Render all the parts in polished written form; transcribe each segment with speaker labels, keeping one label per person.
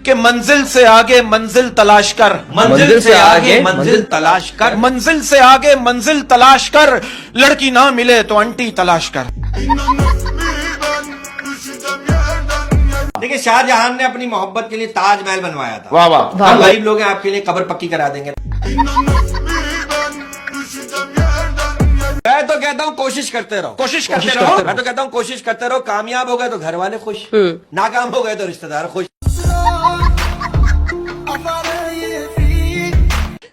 Speaker 1: कि मंजिल से आगे मंजिल तलाश कर,
Speaker 2: मंजिल से आगे मंजिल तलाश कर,
Speaker 1: मंजिल से आगे मंजिल तलाश कर, लड़की ना मिले तो आंटी तलाश कर।
Speaker 2: देखिए, शाहजहां ने अपनी मोहब्बत के लिए ताजमहल बनवाया था।
Speaker 1: वाह वाह।
Speaker 2: हम गरीब लोग हैं, आपके लिए कब्र पक्की करा देंगे। मैं तो कहता हूँ कोशिश करते रहो,
Speaker 1: कोशिश करते रहो।
Speaker 2: मैं तो कहता हूँ कोशिश करते रहो। कामयाब हो गए तो घर वाले खुश, नाकाम हो गए तो रिश्तेदार खुश।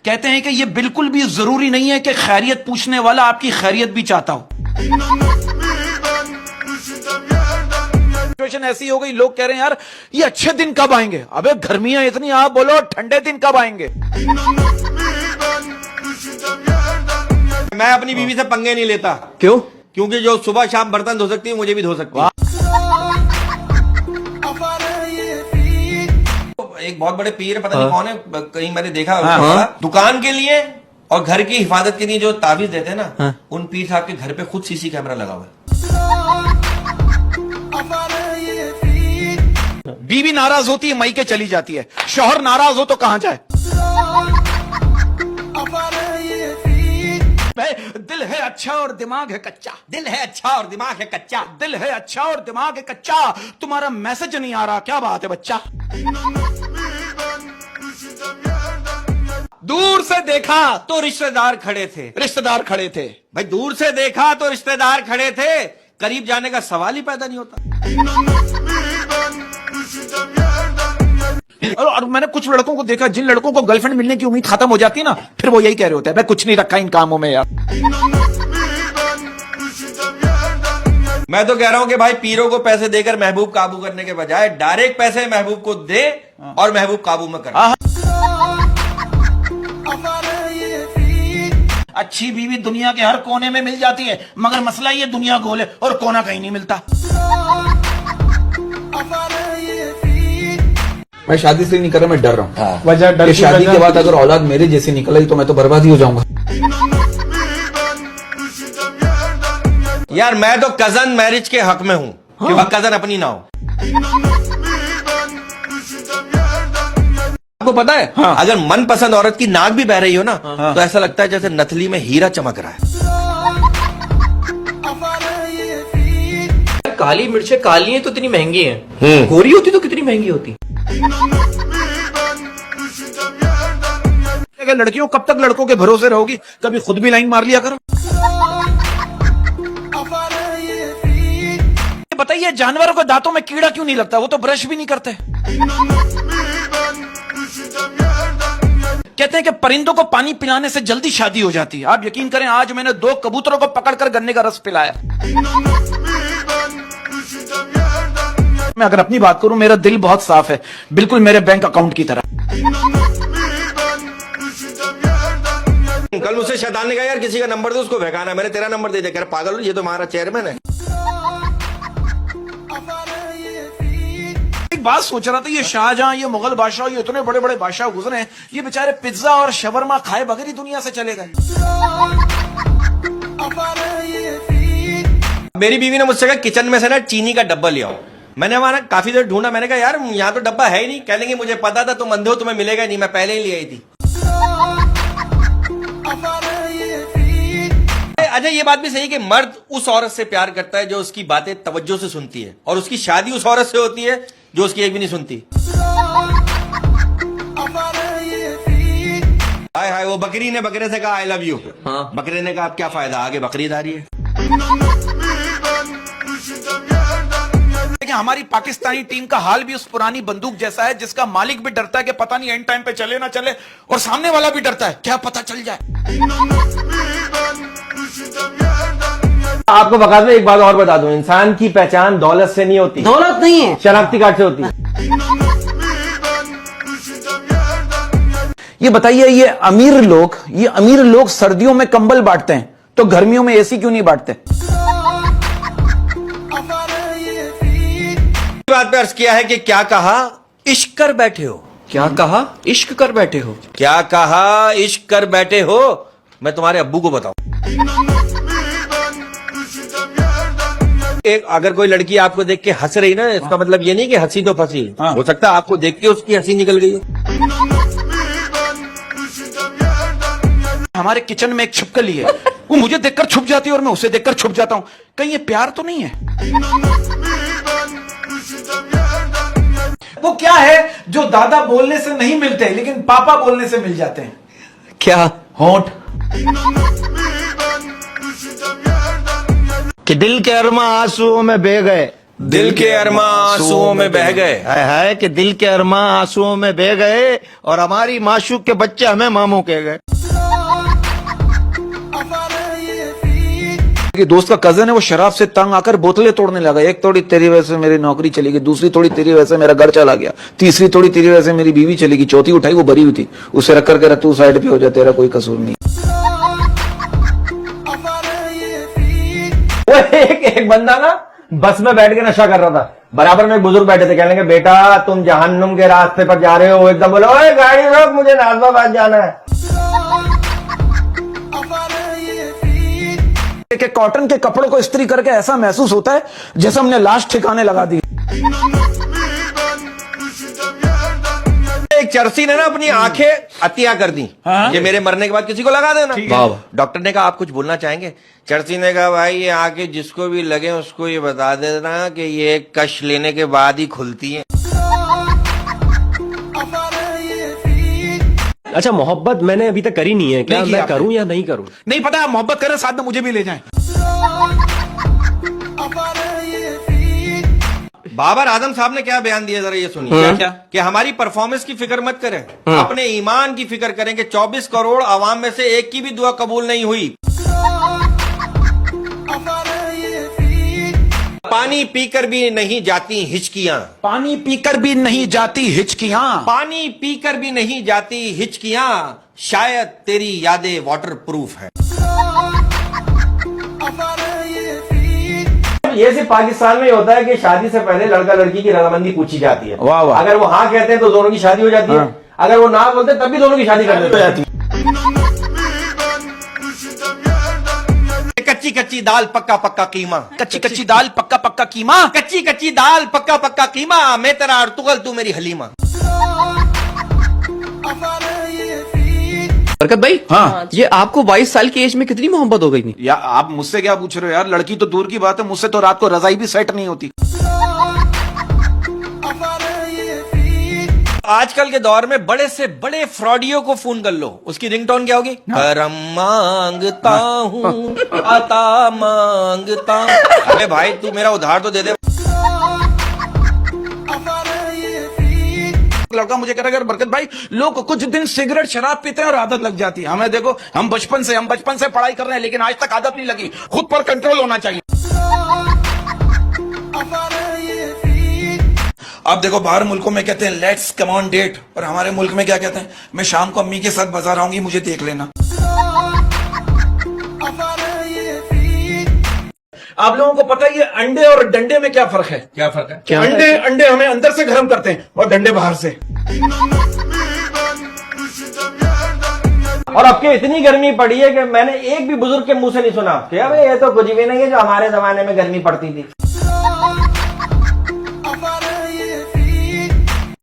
Speaker 1: कहते हैं कि ये बिल्कुल भी जरूरी नहीं है कि खैरियत पूछने वाला आपकी खैरियत भी चाहता हो। सिचुएशन ऐसी हो गई, लोग कह रहे हैं यार ये अच्छे दिन कब आएंगे। अबे गर्मियां इतनी, आप बोलो ठंडे दिन कब आएंगे।
Speaker 2: मैं अपनी बीवी से पंगे नहीं लेता।
Speaker 1: क्यों?
Speaker 2: क्योंकि जो सुबह शाम बर्तन धो सकती है, मुझे भी धो सकती है। एक बहुत बड़े पीर, पता नहीं कौन है, कहीं मैंने देखा, दुकान के लिए और घर की हिफाजत के लिए जो ताबीज देते हैं ना, उन पीर साहब के घर पे खुद सीसी कैमरा लगा हुआ है।
Speaker 1: बीवी नाराज होती है, मई के चली जाती है। शौहर नाराज हो तो कहां जाए। दिल है अच्छा और दिमाग है कच्चा,
Speaker 2: दिल है अच्छा और दिमाग है कच्चा,
Speaker 1: दिल है अच्छा और दिमाग है कच्चा। तुम्हारा मैसेज नहीं आ रहा, क्या बात है बच्चा। दूर से देखा
Speaker 2: तो रिश्तेदार खड़े थे,
Speaker 1: रिश्तेदार खड़े थे।
Speaker 2: भाई दूर से देखा तो रिश्तेदार खड़े थे, करीब जाने का सवाल ही पैदा नहीं होता।
Speaker 1: और मैंने कुछ लड़कों को देखा, जिन लड़कों को गर्लफ्रेंड मिलने की उम्मीद खत्म हो जाती है ना, फिर वो यही कह रहे होते हैं मैं कुछ नहीं रखा इन कामों में यार।
Speaker 2: मैं तो कह रहा हूं कि भाई पीरों को पैसे देकर महबूब काबू करने के बजाय डायरेक्ट पैसे महबूब को दे और महबूब काबू में कर।
Speaker 1: अच्छी बीवी दुनिया के हर कोने में मिल जाती है, मगर मसला ये दुनिया गोल है और कोना कहीं नहीं मिलता।
Speaker 3: मैं शादी से नहीं कर रहा, मैं डर रहा हूँ।
Speaker 2: हाँ।
Speaker 3: वजह डर, शादी के बाद अगर औलाद मेरे जैसी निकल आई तो मैं तो बर्बाद ही हो जाऊंगा।
Speaker 2: यार मैं तो कजन मैरिज के हक में हूँ, हाँ। कजन अपनी ना हो। आपको पता है, हाँ। अगर मनपसंद औरत की नाक भी बह रही हो ना, हाँ। तो ऐसा लगता है जैसे नथली में हीरा चमक रहा है।
Speaker 4: काली मिर्चें काली हैं तो इतनी महंगी हैं, गोरी होती तो कितनी महंगी होती।
Speaker 1: लड़कियों कब तक लड़कों के भरोसे रहोगी, कभी खुद भी लाइन मार लिया करो। बताइए जानवरों के दांतों में कीड़ा क्यों नहीं लगता, वो तो ब्रश भी नहीं करते। कहते हैं कि परिंदों को पानी पिलाने से जल्दी शादी हो जाती है। आप यकीन करें, आज मैंने 2 कबूतरों को पकड़कर गन्ने का रस पिलाया। मैं अगर अपनी बात करूं, मेरा दिल बहुत साफ है, बिल्कुल मेरे बैंक अकाउंट की तरह।
Speaker 2: कल मुझसे शैतान ने कहा यार किसी का नंबर दो उसको भगाना, मैंने तेरा नंबर दे दिया। कह रहा पागल हो, ये तो हमारा चेयरमैन है।
Speaker 1: एक बात सोच रहा था, ये शाहजहां, ये मुगल बादशाह, ये इतने बड़े बड़े बादशाह गुजरे हैं, ये बेचारे पिज्जा और शवरमा खाए बगैर ही दुनिया से चले गए।
Speaker 2: मेरी बीवी ने मुझसे कहा किचन में से ना चीनी का डब्बा ले आओ। मैंने वहां काफी देर ढूंढा, मैंने कहा यार यहाँ तो डब्बा है ही नहीं। कह लेंगे मुझे पता था, तुम अंधे हो, तुम्हें मिलेगा नहीं, मैं पहले ही ले आई थी। अच्छा ये बात भी सही है कि मर्द उस औरत से प्यार करता है जो उसकी बातें तवज्जो से सुनती है, और उसकी शादी उस औरत से होती है जो उसकी एक भी नहीं सुनती। हाय हाय, वो बकरी ने बकरे से कहा आई लव यू, हाँ। बकरे ने कहा अब क्या फायदा, आगे बकरीद आ रही है।
Speaker 1: हमारी पाकिस्तानी टीम का हाल भी उस पुरानी बंदूक जैसा है जिसका मालिक भी डरता है कि पता नहीं एंड टाइम पे चले ना चले, और सामने वाला भी डरता है क्या पता चल जाए।
Speaker 5: आपको वकात में एक बात और बता दूं, इंसान की पहचान दौलत से नहीं होती,
Speaker 4: दौलत नहीं है,
Speaker 5: शनाख्ती कार्ड से होती है।
Speaker 1: ये बताइए, ये अमीर लोग सर्दियों में कंबल बांटते हैं तो गर्मियों में एसी क्यों नहीं बांटते।
Speaker 2: बात पे अर्ज किया है कि क्या कहा इश्क कर बैठे हो,
Speaker 4: क्या कहा इश्क कर बैठे हो,
Speaker 2: क्या कहा इश्क कर बैठे हो। मैं तुम्हारे अब्बू को बताऊं, एक अगर कोई लड़की आपको देख के हंस रही ना, इसका मतलब ये नहीं कि हंसी तो फंसी। हो सकता है आपको देख के उसकी हंसी निकल गई है।
Speaker 1: हमारे किचन में एक छिपकली है, वो मुझे देखकर छुप जाती है और मैं उसे देखकर छुप जाता हूं। कहीं ये प्यार तो नहीं है? वो क्या है जो दादा बोलने से नहीं मिलते लेकिन पापा बोलने से मिल जाते हैं?
Speaker 4: क्या?
Speaker 1: होंठ।
Speaker 6: कि दिल के अरमा आंसुओं में बह गए,
Speaker 2: दिल के अरमा आंसुओं में बह गए।
Speaker 6: है कि दिल के अरमा आंसुओं में बह गए और हमारी माशूक के बच्चे हमें मामू कह गए।
Speaker 3: कि दोस्त का कजन है, वो शराब से तंग आकर बोतलें तोड़ने लगा। एक तोड़ी तेरी वजह से मेरी नौकरी चली गई, दूसरी तोड़ी तेरी वजह से मेरा घर चला गया, तीसरी तोड़ी तेरी वजह से मेरी बीवी चली गई, चौथी उठाई वो भरी हुई थी, उसे रख कर तू साइड पे हो जा, तेरा कोई कसूर नहीं।
Speaker 5: वो एक बंदा ना बस में बैठ के नशा कर रहा था, बराबर में एक बुजुर्ग बैठे थे, कहने लगे बेटा तुम जहन्नुम के रास्ते पर जा रहे हो। एकदम बोलो ओए गाड़ी रोक, मुझे नाजमाबाद जाना है।
Speaker 3: कि कॉटन के कपड़ों को इस्त्री करके ऐसा महसूस होता है जैसे हमने लाश ठिकाने लगा दी।
Speaker 2: एक चरसी ने ना अपनी आंखें अतिया कर दी, ये मेरे मरने के बाद किसी को लगा देना। डॉक्टर ने कहा आप कुछ बोलना चाहेंगे? चरसी ने कहा भाई ये आंखें जिसको भी लगे उसको ये बता देना कि ये कश लेने के बाद ही खुलती है।
Speaker 7: अच्छा, मोहब्बत मैंने अभी तक करी नहीं है, क्या
Speaker 1: नहीं
Speaker 7: मैं
Speaker 1: आपने।
Speaker 7: करूं या नहीं करूं?
Speaker 1: नहीं पता, आप मोहब्बत करें साथ में मुझे भी ले जाएं।
Speaker 2: बाबर आजम साहब ने क्या बयान दिया, जरा ये सुनिए। क्या? कि हमारी परफॉर्मेंस की फिक्र मत करें, अपने ईमान की फिक्र करें कि 24 करोड़ आवाम में से एक की भी दुआ कबूल नहीं हुई। पानी पीकर भी नहीं जाती हिचकियां,
Speaker 1: पानी पीकर भी नहीं जाती हिचकियां,
Speaker 2: पानी पीकर भी नहीं जाती हिचकियां, शायद तेरी यादें वाटर प्रूफ है।
Speaker 5: ये सिर्फ पाकिस्तान में ही होता है कि शादी से पहले लड़का लड़की की रजामंदी पूछी जाती है।
Speaker 3: वाह वाह।
Speaker 5: अगर वो हाँ कहते हैं तो दोनों की शादी हो जाती है, अगर वो ना बोलते तब भी दोनों की शादी कर देते हैं।
Speaker 2: कच्ची कच्ची दाल पक्का पक्का कीमा,
Speaker 1: कच्ची कच्ची दाल पक्का पक्का कीमा,
Speaker 2: कच्ची कच्ची दाल पक्का पक्का कीमा, मैं तेरा अर्तुगल तू मेरी हलीमा।
Speaker 4: बरकत भाई,
Speaker 3: हाँ।
Speaker 4: ये आपको 22 साल की एज में कितनी मोहब्बत हो गई थी?
Speaker 3: या आप मुझसे क्या पूछ रहे हो यार? लड़की तो दूर की बात है, मुझसे तो रात को रजाई भी सेट नहीं होती।
Speaker 2: आजकल के दौर में बड़े से बड़े फ्रॉडियो को फोन कर लो, उसकी रिंगटोन क्या होगी? करम मांगता हूँ अता मांगता हूँ। अरे भाई तू मेरा उधार तो दे दे।
Speaker 1: लड़का मुझे कह रहा है बरकत भाई, लोग कुछ दिन सिगरेट शराब पीते हैं और आदत लग जाती है। हमें देखो, हम बचपन से पढ़ाई कर रहे हैं लेकिन आज तक आदत नहीं लगी। खुद पर कंट्रोल होना चाहिए। अब देखो, बाहर मुल्कों में कहते हैं लेट्स कम ऑन डेट, और हमारे मुल्क में क्या कहते हैं? मैं शाम को अम्मी के साथ बाजार आऊंगी, मुझे देख लेना। आप लोगों को पता है ये अंडे और डंडे में क्या फर्क है?
Speaker 2: क्या फर्क है?
Speaker 1: अंडे हमें अंदर से गर्म करते हैं और डंडे बाहर से।
Speaker 5: और अब के इतनी गर्मी पड़ी है कि मैंने एक भी बुजुर्ग के मुंह से नहीं सुना कि अबे ये तो कुछ भी नहीं है जो हमारे जमाने में गर्मी पड़ती थी।